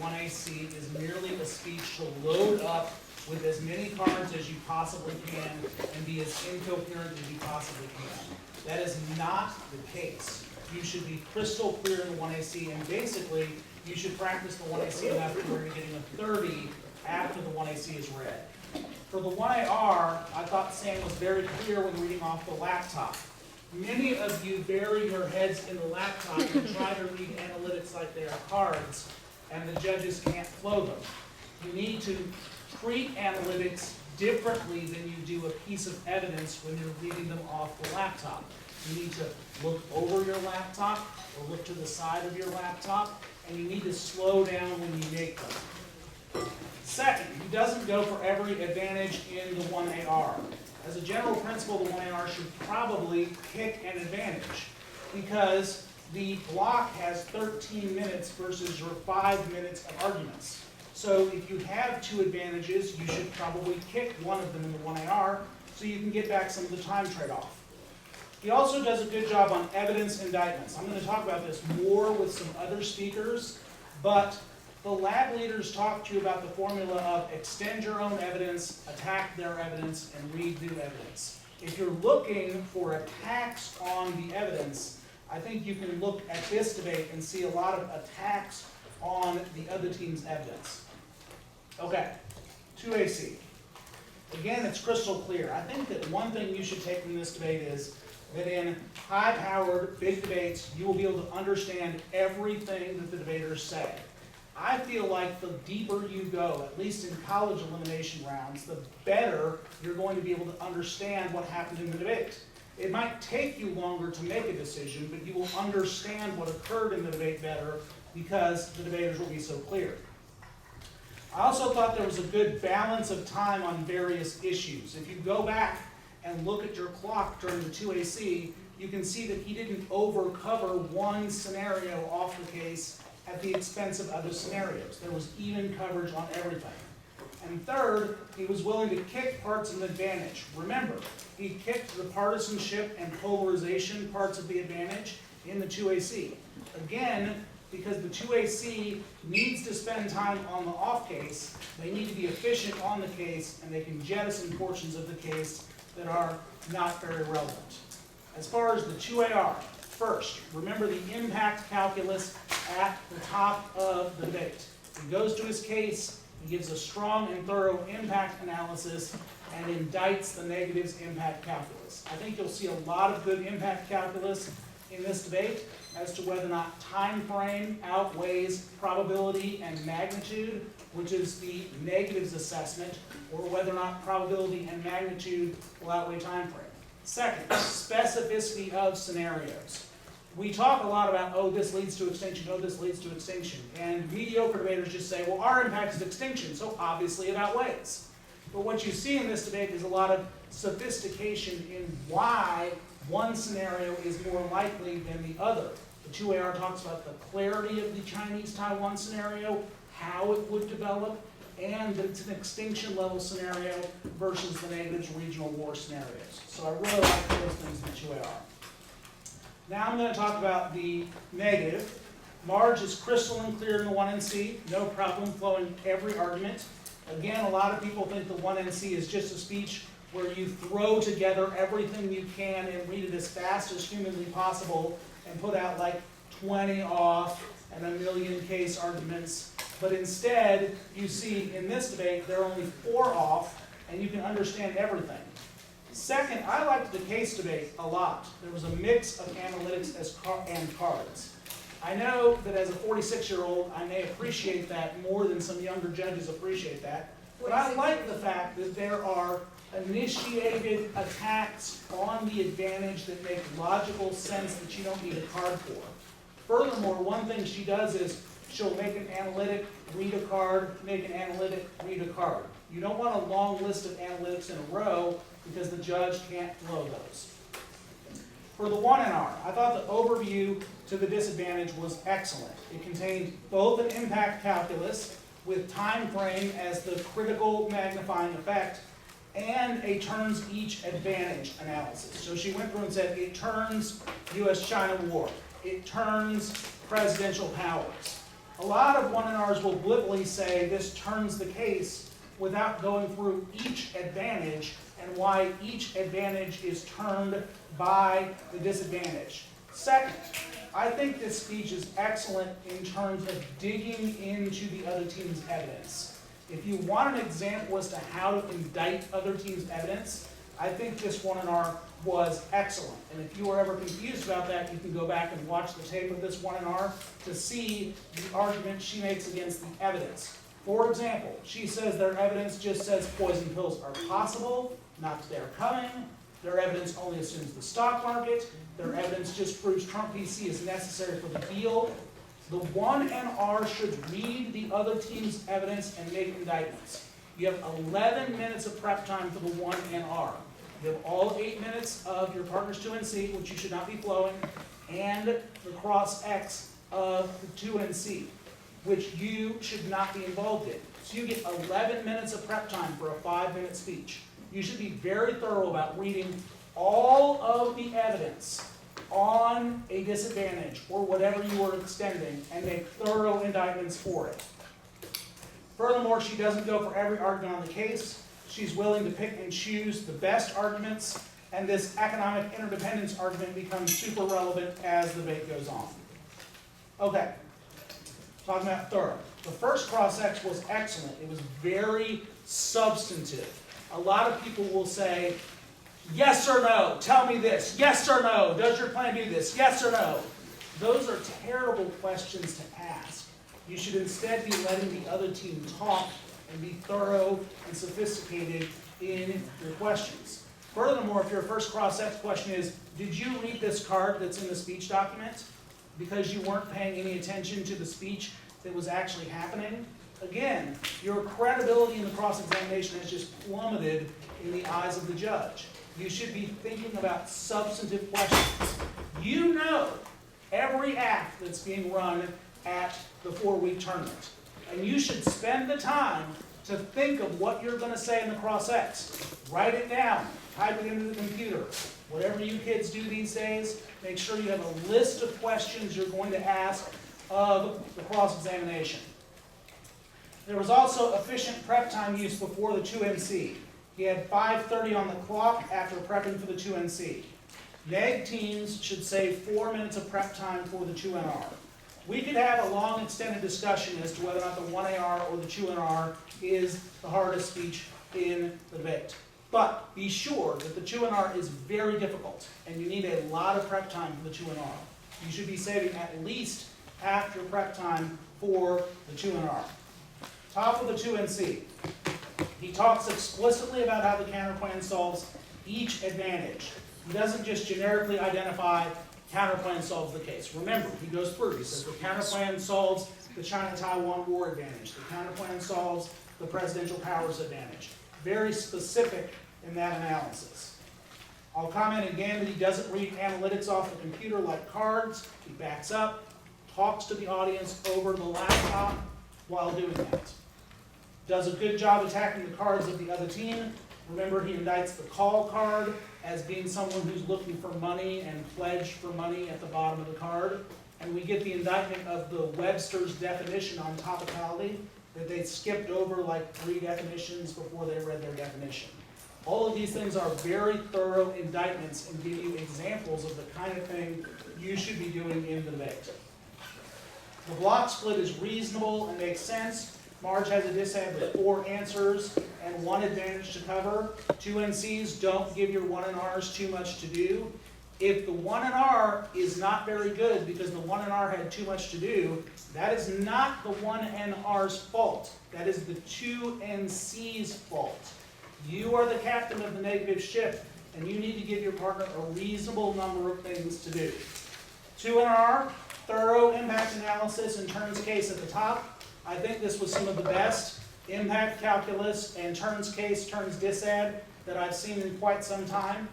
1AC is merely a speech to load up with as many cards as you possibly can and be as incoherent as you possibly can. That is not the case. You should be crystal clear in the 1AC, and basically, you should practice the 1AC enough to where you're getting a 30 after the 1AC is read. For the 1AR, I thought Sam was very clear when reading off the laptop. Many of you bury your heads in the laptop and try to read analytics like they are cards, and the judges can't flow them. You need to treat analytics differently than you do a piece of evidence when you're reading them off the laptop. You need to look over your laptop or look to the side of your laptop, and you need to slow down when you make them. Second, he doesn't go for every advantage in the 1AR. As a general principle, the 1AR should probably pick an advantage because the block has 13 minutes versus your 5 minutes of arguments. So if you have two advantages, you should probably kick one of them in the 1AR so you can get back some of the time trade-off. He also does a good job on evidence indictments. I'm going to talk about this more with some other speakers, but the lab leaders talk to you about the formula of extend your own evidence, attack their evidence, and read new evidence. If you're looking for attacks on the evidence, I think you can look at this debate and see a lot of attacks on the other team's evidence. Okay, 2AC. Again, it's crystal clear. I think that one thing you should take from this debate is that in high-powered, big debates, you will be able to understand everything that the debaters say. I feel like the deeper you go, at least in college elimination rounds, the better you're going to be able to understand what happened in the debate. It might take you longer to make a decision, but you will understand what occurred in the debate better because the debaters will be so clear. I also thought there was a good balance of time on various issues. If you go back and look at your clock during the 2AC, you can see that he didn't overcover one scenario off the case at the expense of other scenarios. There was even coverage on everything. And third, he was willing to kick parts of an advantage. Remember, he kicked the partisanship and polarization parts of the advantage in the 2AC. Again, because the 2AC needs to spend time on the off case, they need to be efficient on the case, and they can jettison portions of the case that are not very relevant. As far as the 2AR, first, remember the impact calculus at the top of the debate. He goes to his case, he gives a strong and thorough impact analysis, and indicts the negatives impact calculus. I think you'll see a lot of good impact calculus in this debate as to whether or not time frame outweighs probability and magnitude, which is the negatives assessment, or whether or not probability and magnitude will outweigh time frame. Second, specificity of scenarios. We talk a lot about, oh, this leads to extinction, oh, this leads to extinction. And mediocre debaters just say, well, our impact is extinction, so obviously it outweighs. But what you see in this debate is a lot of sophistication in why one scenario is more likely than the other. The 2AR talks about the clarity of the Chinese-Taiwan scenario, how it would develop, and that it's an extinction level scenario versus the negatives regional war scenarios. So I really like those things in the 2AR. Now I'm going to talk about the negative. Marge is crystalline clear in the 1NC, no problem flowing every argument. Again, a lot of people think the 1NC is just a speech where you throw together everything you can and read it as fast as humanly possible and put out like 20 off and a million case arguments. But instead, you see in this debate, there are only 4 off, and you can understand everything. Second, I liked the case debate a lot. There was a mix of analytics and cards. I know that as a 46-year-old, I may appreciate that more than some younger judges appreciate that. But I like the fact that there are initiated attacks on the advantage that make logical sense that you don't need a card for. Furthermore, one thing she does is she'll make an analytic, read a card, make an analytic, read a card. You don't want a long list of analytics in a row because the judge can't flow those. For the 1NR, I thought the overview to the disadvantage was excellent. It contained both an impact calculus with time frame as the critical magnifying effect and a turns each advantage analysis. So she went through and said it turns US-China war, it turns presidential powers. A lot of 1NRs will glibly say this turns the case without going through each advantage and why each advantage is turned by the disadvantage. Second, I think this speech is excellent in terms of digging into the other team's evidence. If you want an example as to how to indict other team's evidence, I think this 1NR was excellent. And if you were ever confused about that, you can go back and watch the tape of this 1NR to see the argument she makes against the evidence. For example, she says their evidence just says poison pills are possible, not that they're coming. Their evidence only assumes the stock market. Their evidence just proves Trump PC is necessary for the deal. The 1NR should read the other team's evidence and make indictments. You have 11 minutes of prep time for the 1NR. You have all 8 minutes of your partner's 2NC, which you should not be flowing, and the cross X of the 2NC, which you should not be involved in. So you get 11 minutes of prep time for a 5-minute speech. You should be very thorough about reading all of the evidence on a disadvantage or whatever you are extending and make thorough indictments for it. Furthermore, she doesn't go for every argument on the case. She's willing to pick and choose the best arguments, and this economic interdependence argument becomes super relevant as the debate goes on. Okay, talking about thorough. The first cross-ex was excellent. It was very substantive. A lot of people will say, yes or no, tell me this, yes or no, does your plan do this, yes or no? Those are terrible questions to ask. You should instead be letting the other team talk and be thorough and sophisticated in your questions. Furthermore, if your first cross-ex question is, did you read this card that's in the speech document? Because you weren't paying any attention to the speech that was actually happening. Again, your credibility in the cross-examination has just plummeted in the eyes of the judge. You should be thinking about substantive questions. You know every act that's being run at the 4-week tournament. And you should spend the time to think of what you're going to say in the cross-ex. Write it down. Type it into the computer. Whatever you kids do these days, make sure you have a list of questions you're going to ask of the cross-examination. There was also efficient prep time use before the 2NC. He had 5:30 on the clock after prepping for the 2NC. Neg teams should save 4 minutes of prep time for the 2NR. We could have a long extended discussion as to whether or not the 1AR or the 2NR is the hardest speech in the debate. But be sure that the 2NR is very difficult, and you need a lot of prep time for the 2NR. You should be saving at least half your prep time for the 2NR. Top of the 2NC. He talks explicitly about how the counterplan solves each advantage. He doesn't just generically identify counterplan solves the case. Remember, he goes through. He says the counterplan solves the China-Taiwan war advantage. The counterplan solves the presidential powers advantage. Very specific in that analysis. I'll comment again that he doesn't read analytics off the computer like cards. He backs up, talks to the audience over the laptop while doing that. Does a good job attacking the cards of the other team. Remember, he indicts the call card as being someone who's looking for money and pledged for money at the bottom of the card. And we get the indictment of the Webster's definition on topicality, that they skipped over like 3 definitions before they read their definition. All of these things are very thorough indictments and give you examples of the kind of thing you should be doing in the debate. The block split is reasonable and makes sense. Marge has a disad with 4 answers and 1 advantage to cover. 2NCs don't give your 1NRs too much to do. If the 1NR is not very good because the 1NR had too much to do, that is not the 1NR's fault. That is the 2NC's fault. You are the captain of the negative ship, and you need to give your partner a reasonable number of things to do. 2NR, thorough impact analysis and turns case at the top. I think this was some of the best impact calculus and turns case, turns disad that I've seen in quite some time.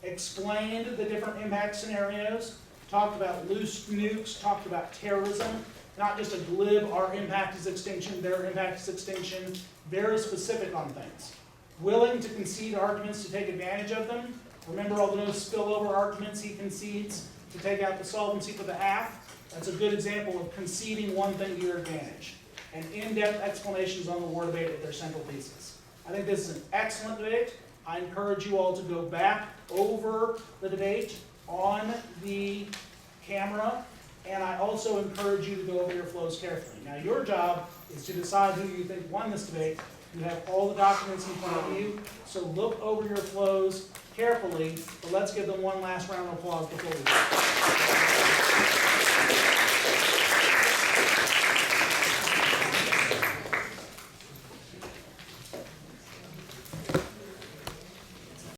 Explained the different impact scenarios, talked about loose nukes, talked about terrorism, not just a glib, our impact is extinction, their impact is extinction, very specific on things. Willing to concede arguments to take advantage of them. Remember all those spillover arguments he concedes to take out the solvency for the half? That's a good example of conceding one thing to your advantage. And in-depth explanations on the war debate at their central thesis. I think this is an excellent debate. I encourage you all to go back over the debate on the camera, and I also encourage you to go over your flows carefully. Now, your job is to decide who you think won this debate. You have all the documents in front of you, so look over your flows carefully, but let's give them one last round of applause before we go.